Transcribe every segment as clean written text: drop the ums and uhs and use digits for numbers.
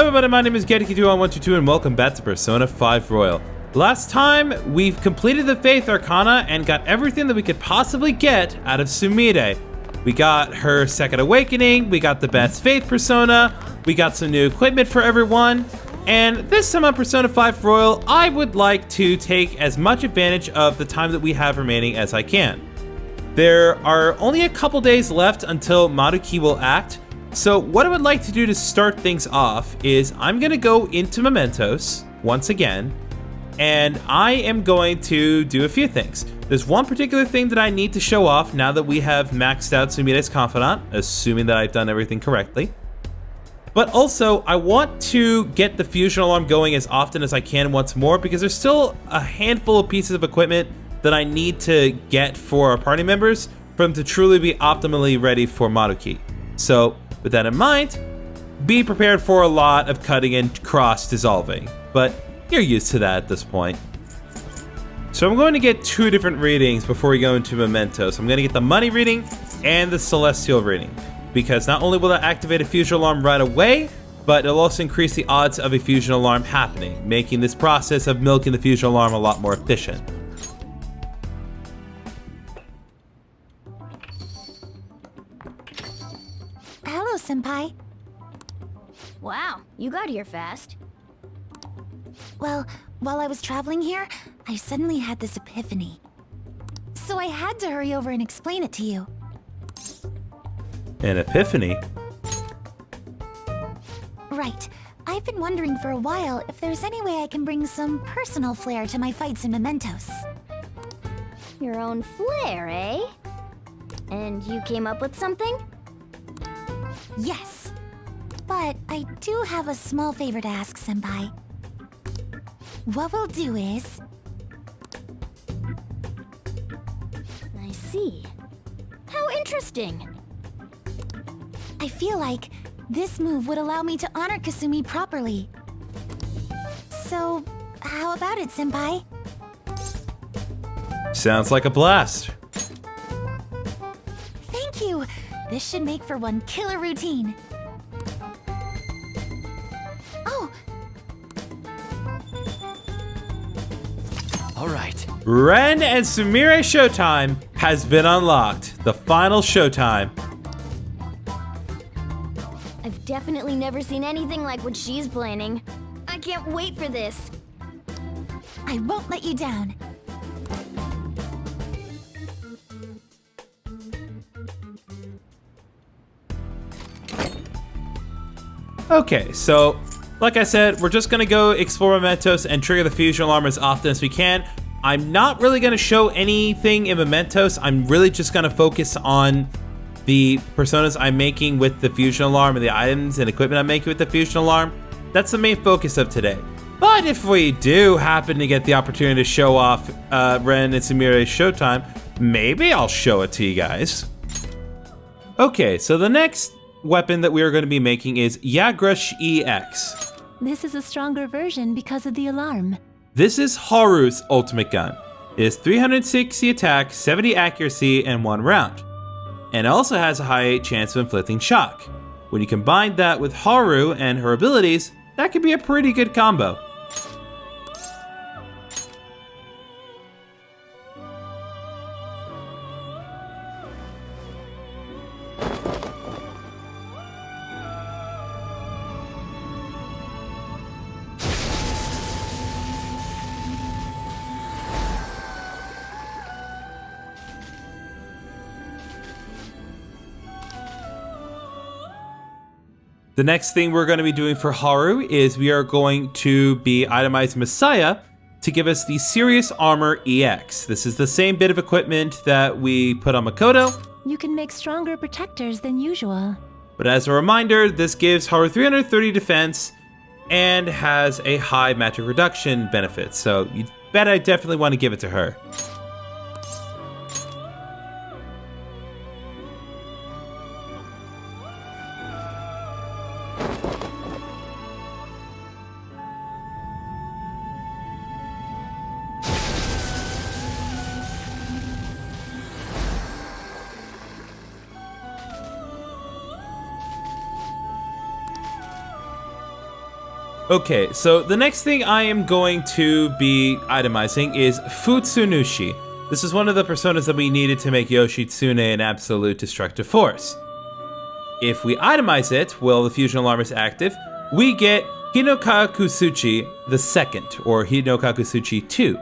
Hello everybody, my name is Getiki2122 and welcome back to Persona 5 Royal. Last time, we've completed the Faith Arcana and got everything that we could possibly get out of Sumire. We got her Second Awakening, we got the best Faith Persona, we got some new equipment for everyone, and this time on Persona 5 Royal, I would like to take as much advantage of the time that we have remaining as I can. There are only a couple days left until Maruki will act, so what I would like to do to start things off is I'm going to go into Mementos once again, and I am going to do a few things. There's one particular thing that I need to show off now that we have maxed out Sumire's Confidant, assuming that I've done everything correctly. But also, I want to get the fusion alarm going as often as I can once more, because there's still a handful of pieces of equipment that I need to get for our party members for them to truly be optimally ready for Maruki. So, with that in mind, be prepared for a lot of cutting and cross-dissolving, but you're used to that at this point. So I'm going to get two different readings before we go into Mementos. I'm going to get the money reading and the celestial reading, because not only will that activate a fusion alarm right away, but it'll also increase the odds of a fusion alarm happening, making this process of milking the fusion alarm a lot more efficient. Hello, Senpai. Wow, you got here fast. Well, while I was traveling here, I suddenly had this epiphany. So I had to hurry over and explain it to you. An epiphany? Right. I've been wondering for a while if there's any way I can bring some personal flair to my fights in Mementos. Your own flair, eh? And you came up with something? Yes. But I do have a small favor to ask, Senpai. What we'll do is... I see. How interesting. I feel like this move would allow me to honor Kasumi properly. So, how about it, Senpai? Sounds like a blast. Thank you! This should make for one killer routine. Oh! Alright. Ren and Sumire Showtime has been unlocked. The final Showtime. I've definitely never seen anything like what she's planning. I can't wait for this. I won't let you down. Okay, so like I said, we're just gonna go explore Mementos and trigger the fusion alarm as often as we can. I'm not really gonna show anything in Mementos. I'm really just gonna focus on the personas I'm making with the fusion alarm and the items and equipment I'm making with the fusion alarm. That's the main focus of today. But if we do happen to get the opportunity to show off Ren and Sumire's Showtime, maybe I'll show it to you guys. Okay, so the next weapon that we are going to be making is Yagrush EX. This is a stronger version because of the alarm. This is Haru's ultimate gun. It is 360 attack, 70 accuracy, and 1 round. And it also has a high chance of inflicting shock. When you combine that with Haru and her abilities, that could be a pretty good combo. The next thing we're going to be doing for Haru is we are going to be itemizing Messiah to give us the Serious Armor EX. This is the same bit of equipment that we put on Makoto, You can make stronger protectors than usual. but as a reminder, this gives Haru 330 defense and has a high magic reduction benefit, so you bet I definitely want to give it to her. Okay, so the next thing I am going to be itemizing is Futsunushi. This is one of the personas that we needed to make Yoshitsune an absolute destructive force. If we itemize it while the fusion alarm is active, we get Hinokakusuchi the second, or Hinokakusuchi 2.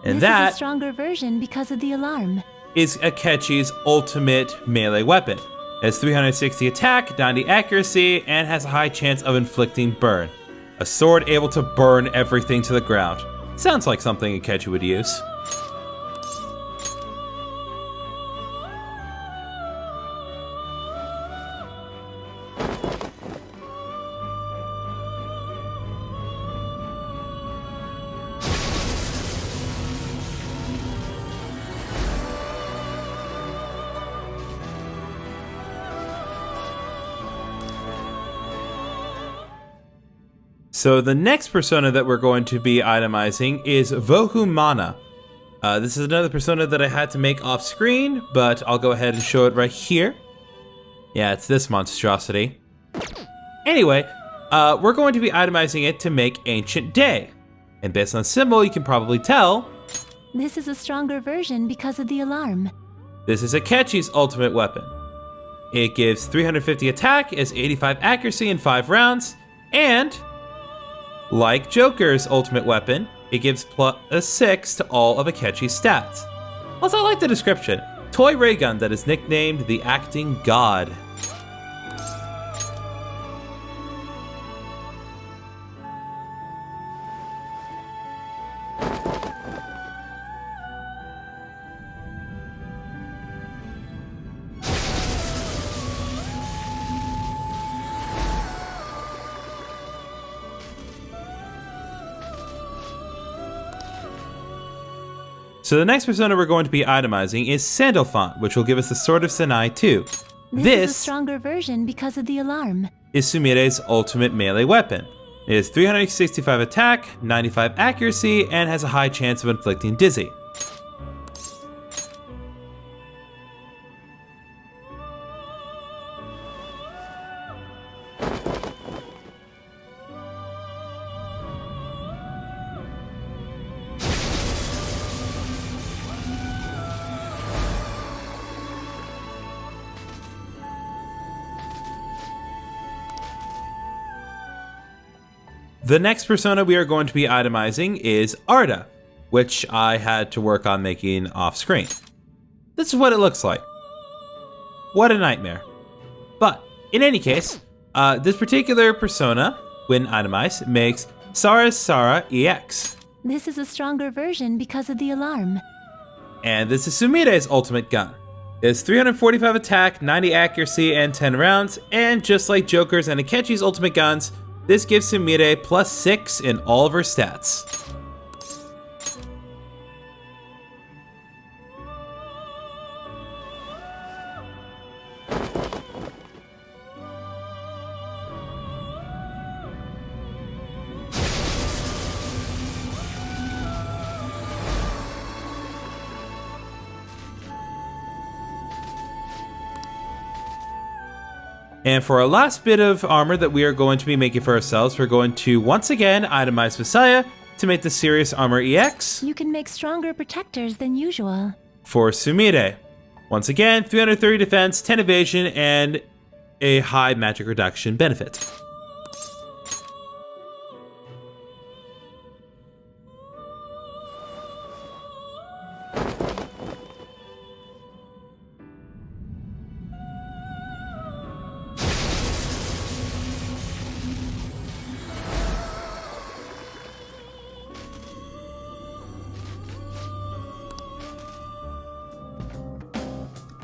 And This that is a stronger version because of the alarm. is Akechi's ultimate melee weapon. It has 360 attack, 90 accuracy, and has a high chance of inflicting burn. A sword able to burn everything to the ground. Sounds like something Akechi would use. So the next persona that we're going to be itemizing is Vohumana. This is another persona that I had to make off screen, but I'll go ahead and show it right here. Yeah, it's this monstrosity. Anyway, we're going to be itemizing it to make Ancient Day. And based on symbol, you can probably tell This is a stronger version because of the alarm. this is Akechi's ultimate weapon. It gives 350 attack, is 85 accuracy in 5 rounds, and like Joker's ultimate weapon, it gives +6 to all of Akechi's stats. Also, I like the description. Toy ray gun that is nicknamed the Acting God. So the next persona we're going to be itemizing is Sandalphon, which will give us the Sword of Sanai 2. This is a stronger version because of the alarm. is Sumire's ultimate melee weapon. It has 365 attack, 95 accuracy, and has a high chance of inflicting dizzy. The next persona we are going to be itemizing is Arda, which I had to work on making off screen. This is what it looks like. What a nightmare. But in any case, this particular persona, when itemized, makes Sarasara EX. This is a stronger version because of the alarm. And this is Sumire's ultimate gun. It has 345 attack, 90 accuracy, and 10 rounds, and just like Joker's and Akechi's ultimate guns, this gives Sumire +6 in all of her stats. And for our last bit of armor that we are going to be making for ourselves, we're going to once again itemize Messiah to make the Serious Armor EX You can make stronger protectors than usual. for Sumire. Once again, 330 defense, 10 evasion, and a high magic reduction benefit.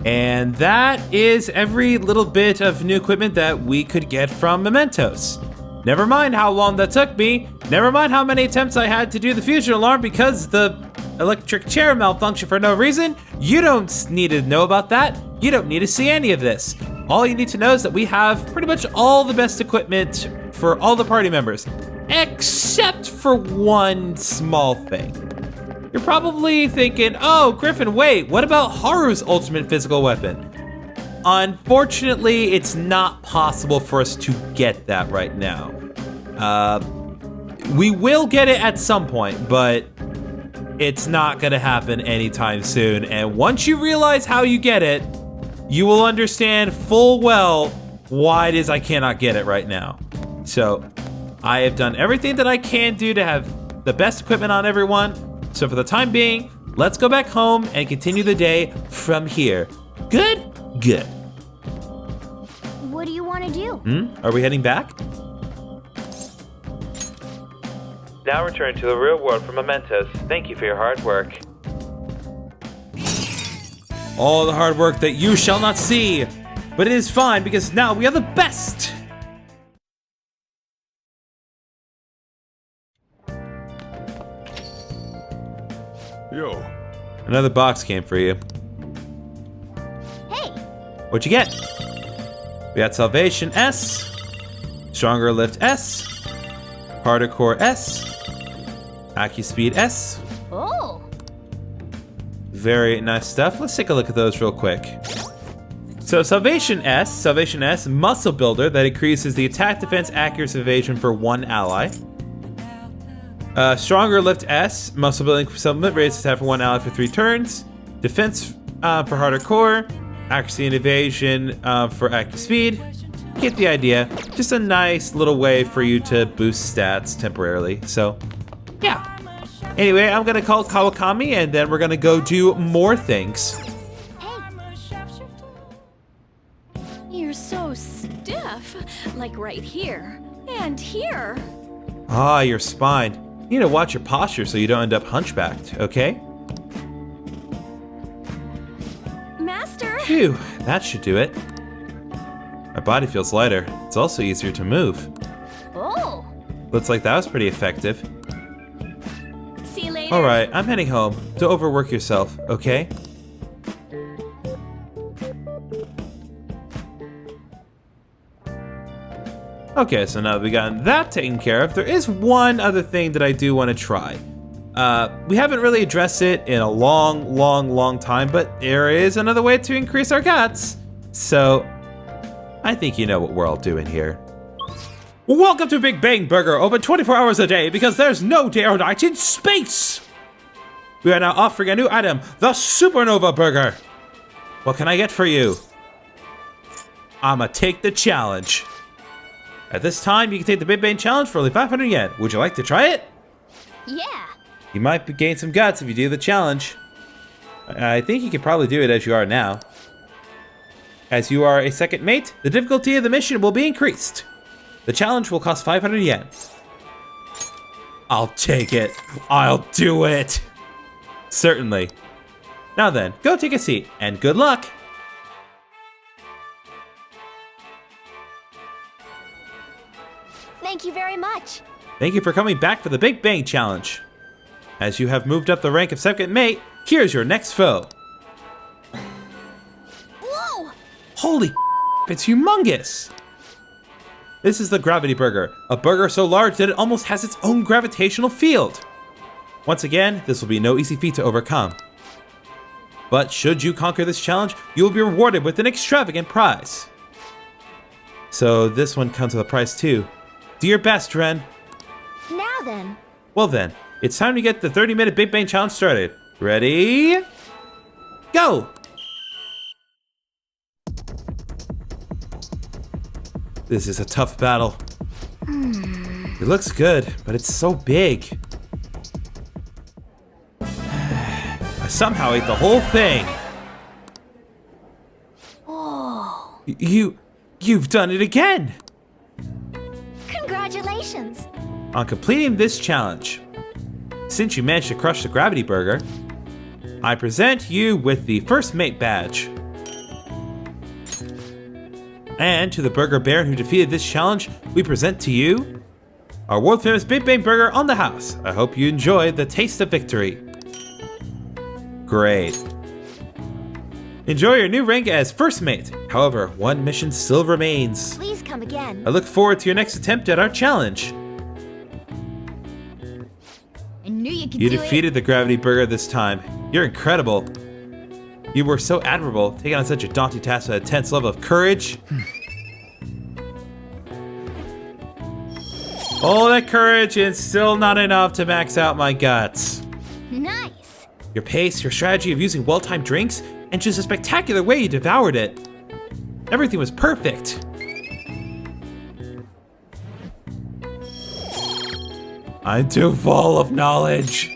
And that is every little bit of new equipment that we could get from Mementos. Never mind how long that took me. Never mind how many attempts I had to do the fusion alarm because the electric chair malfunctioned for no reason. You don't need to know about that. You don't need to see any of this. All you need to know is that we have pretty much all the best equipment for all the party members, except for one small thing. You're probably thinking, oh, Griffin, wait, what about Haru's ultimate physical weapon? Unfortunately, it's not possible for us to get that right now. We will get it at some point, but it's not gonna happen anytime soon. And once you realize how you get it, you will understand full well why it is I cannot get it right now. So I have done everything that I can do to have the best equipment on everyone. So for the time being, let's go back home and continue the day from here. Good? Good. What do you want to do? Are we heading back? Now return to the real world for mementos. Thank you for your hard work. All the hard work that you shall not see. But it is fine because now we are the best. Yo. Another box came for you. Hey, What'd you get? We got Salvation S, Stronger Lift S, Harder Core S, AccuSpeed S. oh, Very nice stuff. Let's take a look at those real quick. So Salvation S, Muscle Builder that increases the attack, defense, accuracy, evasion for one ally. Stronger Lift S, Muscle Building Supplement, raises attack for one ally for 3 turns. Defense for Harder Core, accuracy and evasion for AccuSpeed. Get the idea. Just a nice little way for you to boost stats temporarily. So, yeah. Anyway, I'm gonna call Kawakami and then we're gonna go do more things. You're so stiff, like right here and here. Ah, your spine. You need to watch your posture so you don't end up hunchbacked, okay? Master, Phew, that should do it. My body feels lighter. It's also easier to move. oh. Looks like that was pretty effective. see you later. Alright, I'm heading home. Don't overwork yourself, okay? Okay, so now that we got that taken care of, there is one other thing that I do want to try. We haven't really addressed it in a long time, but there is another way to increase our guts. So, I think you know what we're all doing here. Welcome to Big Bang Burger, open 24 hours a day because there's no day or night in space! We are now offering a new item, the Supernova Burger. What can I get for you? I'ma take the challenge. At this time, you can take the Big Bang Challenge for only 500 yen. Would you like to try it? Yeah. You might gain some guts if you do the challenge. I think you could probably do it as you are now. As you are a second mate, the difficulty of the mission will be increased. The challenge will cost 500 yen. I'll take it. I'll do it. Certainly. Now then, go take a seat, and good luck. Thank you very much. Thank you for coming back for the Big Bang Challenge. As you have moved up the rank of second mate, here's your next foe. Whoa! Holy it's humongous! This is the Gravity Burger, a burger so large that it almost has its own gravitational field. Once again, this will be no easy feat to overcome. But should you conquer this challenge, you will be rewarded with an extravagant prize. So this one comes with a prize too. Do your best, Ren. Now then. Well then, it's time to get the 30-minute Big Bang Challenge started. Ready? Go! This is a tough battle. It looks good, but it's so big. I somehow ate the whole thing. Whoa. You've done it again. Congratulations. On completing this challenge, since you managed to crush the Gravity Burger, I present you with the First Mate badge. And to the Burger Baron who defeated this challenge, we present to you our world famous Big Bang Burger on the house. I hope you enjoy the taste of victory. Great. Enjoy your new rank as First Mate. However, one mission still remains. Please come again. I look forward to your next attempt at our challenge. I knew you could You do defeated the Gravity Burger this time. You're incredible. You were so admirable, taking on such a daunting task with a tense level of courage. All that courage and still not enough to max out my guts. Nice. Your pace, your strategy of using well-timed drinks, and just a spectacular way you devoured it. Everything was perfect. I'm too full of knowledge.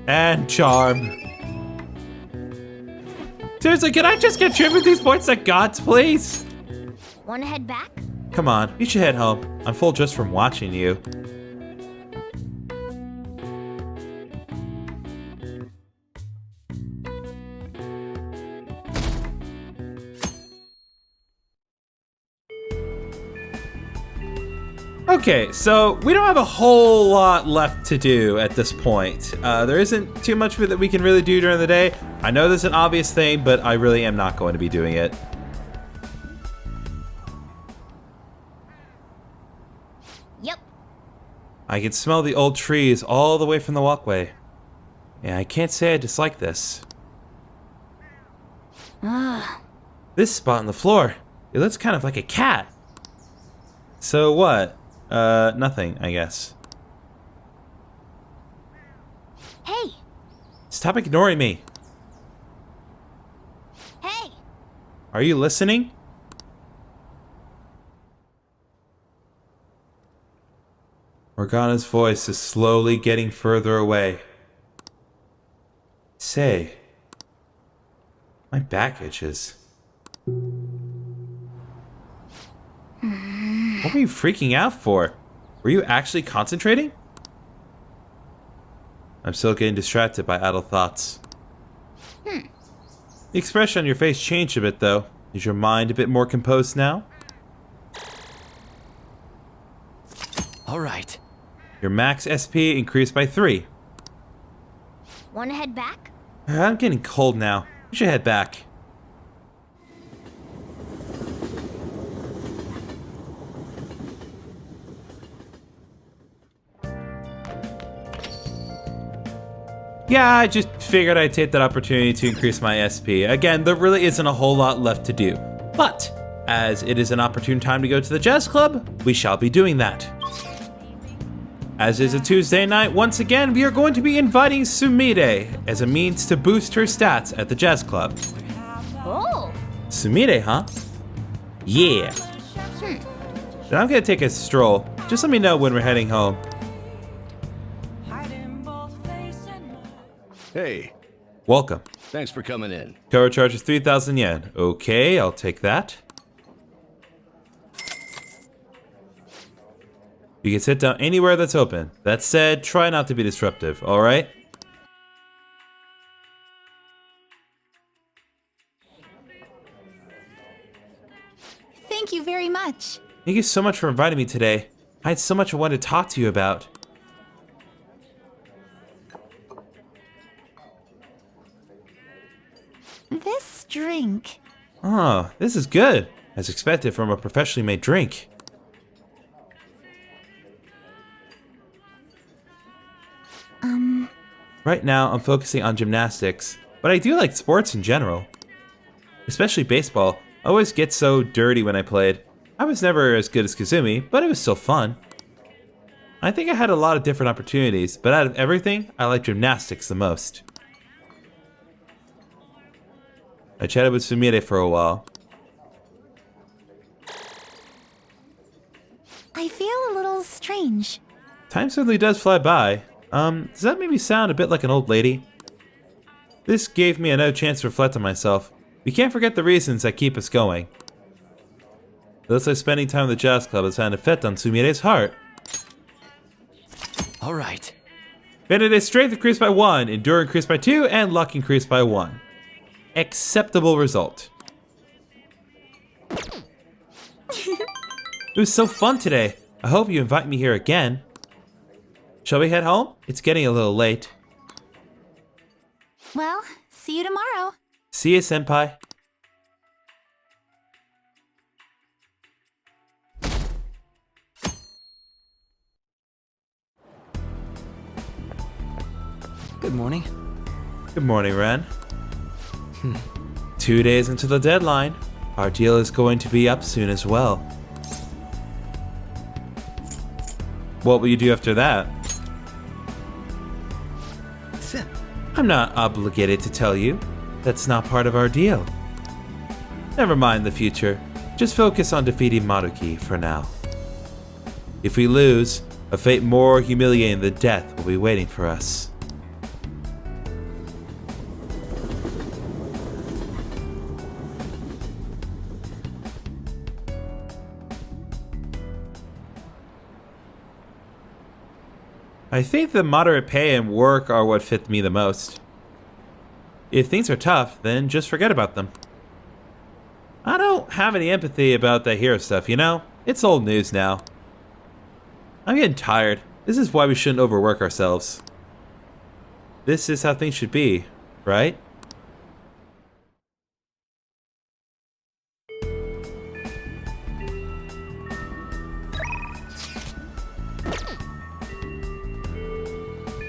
And charm. Seriously, can I just contribute these points to gods, please? Wanna head back? Come on, you should head home. I'm full just from watching you. Okay, so we don't have a whole lot left to do at this point. There isn't too much that we can really do during the day. I know there's an obvious thing, but I really am not going to be doing it. Yep. I can smell the old trees all the way from the walkway. Yeah, I can't say I dislike this. This spot on the floor, it looks kind of like a cat. So what? Nothing, I guess. Hey. Stop ignoring me. Hey. Are you listening? Morgana's voice is slowly getting further away. Say, my back itches. What were you freaking out for? Were you actually concentrating? I'm still getting distracted by idle thoughts. The expression on your face changed a bit, though. Is your mind a bit more composed now? All right. Your max SP increased by 3. Wanna head back? I'm getting cold now. We should head back. Yeah, I just figured I'd take that opportunity to increase my SP. Again, there really isn't a whole lot left to do. But, as it is an opportune time to go to the jazz club, we shall be doing that. As is a Tuesday night, once again, we are going to be inviting Sumire as a means to boost her stats at the jazz club. Oh. Sumire, huh? Yeah. Then I'm gonna take a stroll. Just let me know when we're heading home. Hey, Welcome. thanks for coming in. Cover charge is 3,000 yen. Okay, I'll take that. You can sit down anywhere that's open. That said, try not to be disruptive, alright? Thank you very much. Thank you so much for inviting me today. I had so much I wanted to talk to you about. This drink. Oh, this is good. As expected from a professionally made drink. Right now, I'm focusing on gymnastics, but I do like sports in general. Especially baseball. I always get so dirty when I played. I was never as good as Kazumi, but it was still fun. I think I had a lot of different opportunities, but out of everything, I like gymnastics the most. I chatted with Sumire for a while. I feel a little strange. Time certainly does fly by. Does that make me sound a bit like an old lady? This gave me another chance to reflect on myself. We can't forget the reasons that keep us going. It looks like spending time at the jazz club has had an effect on Sumire's heart. All right. Benedict's strength increased by 1, endure increased by 2, and luck increased by 1. Acceptable result. It was so fun today. I hope you invite me here again. Shall we head home? It's getting a little late. Well, see you tomorrow. See you, senpai. Good morning. Good morning, Ren. 2 days into the deadline. our deal is going to be up soon as well. What will you do after that? Sim. I'm not obligated to tell you. That's not part of our deal. Never mind the future. Just focus on defeating Maruki for now. If we lose, a fate more humiliating than death will be waiting for us. I think the moderate pay and work are what fit me the most. If things are tough, then just forget about them. I don't have any empathy about the hero stuff, you know? It's old news now. I'm getting tired. This is why we shouldn't overwork ourselves. This is how things should be, right?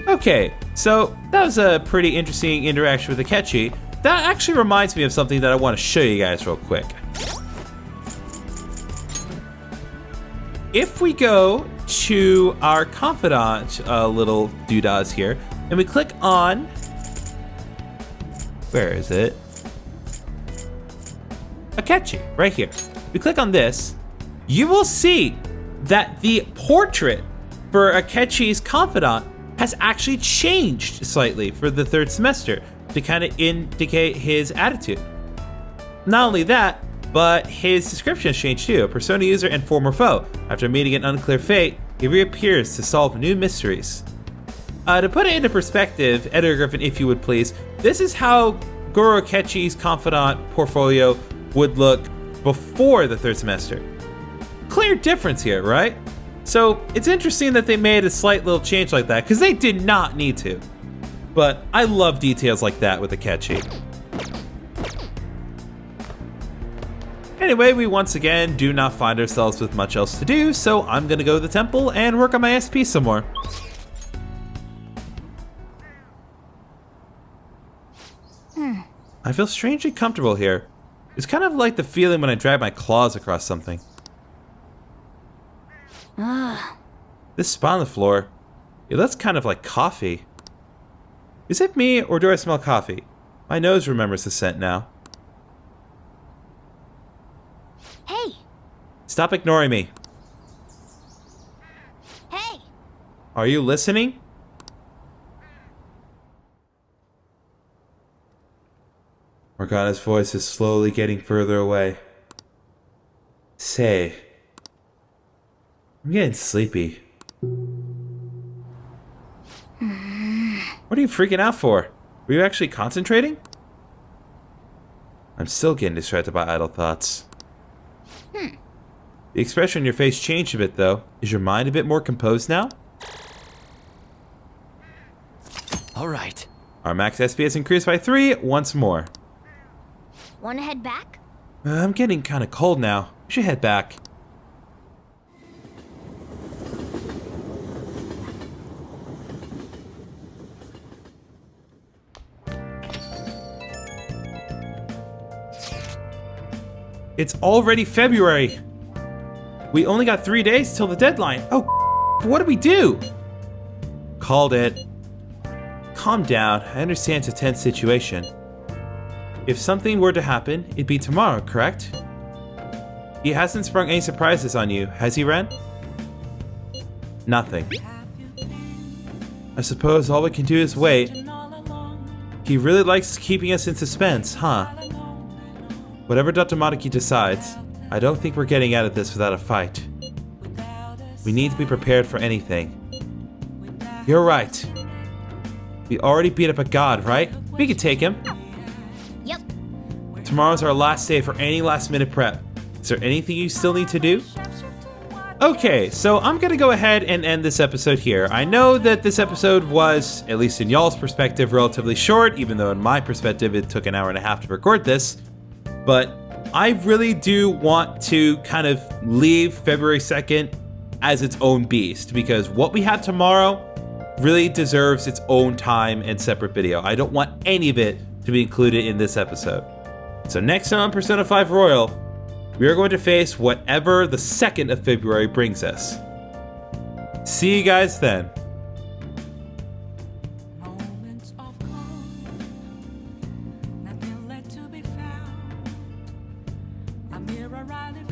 Okay, so that was a pretty interesting interaction with Akechi. That actually reminds me of something that I want to show you guys real quick. If we go to our confidant little doodahs here, and we click on, where is it? Akechi, right here. We click on this, you will see that the portrait for Akechi's confidant has actually changed slightly for the third semester to kind of indicate his attitude. Not only that, but his description has changed too. A Persona user and former foe. After meeting an unclear fate, he reappears to solve new mysteries. To put it into perspective, Editor Griffin, if you would please, this is how Goro Akechi's confidant portfolio would look before the third semester. Clear difference here, right? So it's interesting that they made a slight little change like that, because they did not need to. But I love details like that with Akechi. Anyway, we once again do not find ourselves with much else to do, so I'm gonna go to the temple and work on my SP some more. I feel strangely comfortable here. It's kind of like the feeling when I drag my claws across something. This spot on the floor, it looks kind of like coffee. Is it me, or do I smell coffee? My nose remembers the scent now. Hey! Stop ignoring me. Hey! Are you listening? Morgana's voice is slowly getting further away. Say, I'm getting sleepy. What are you freaking out for? Were you actually concentrating? I'm still getting distracted by idle thoughts. The expression on your face changed a bit, though. Is your mind a bit more composed now? All right. Our max SP has increased by 3 once more. Wanna head back? I'm getting kind of cold now. We should head back. It's already February. We only got 3 days till the deadline. Oh, what do we do? Called it. Calm down. I understand it's a tense situation. If something were to happen, it'd be tomorrow, correct? He hasn't sprung any surprises on you, has he, Ren? Nothing. I suppose all we can do is wait. He really likes keeping us in suspense, huh? Whatever Dr. Maruki decides, I don't think we're getting out of this without a fight. We need to be prepared for anything. You're right. We already beat up a god, right? We could take him. Yep. Tomorrow's our last day for any last-minute prep. Is there anything you still need to do? Okay, so I'm gonna go ahead and end this episode here. I know that this episode was, at least in y'all's perspective, relatively short, even though in my perspective it took an hour and a half to record this. But I really do want to kind of leave February 2nd as its own beast, because what we have tomorrow really deserves its own time and separate video. I don't want any of it to be included in this episode. So next time on Persona 5 Royal, we are going to face whatever the 2nd of February brings us. See you guys then. Moments of calm, nothing left to be found. A mirror riding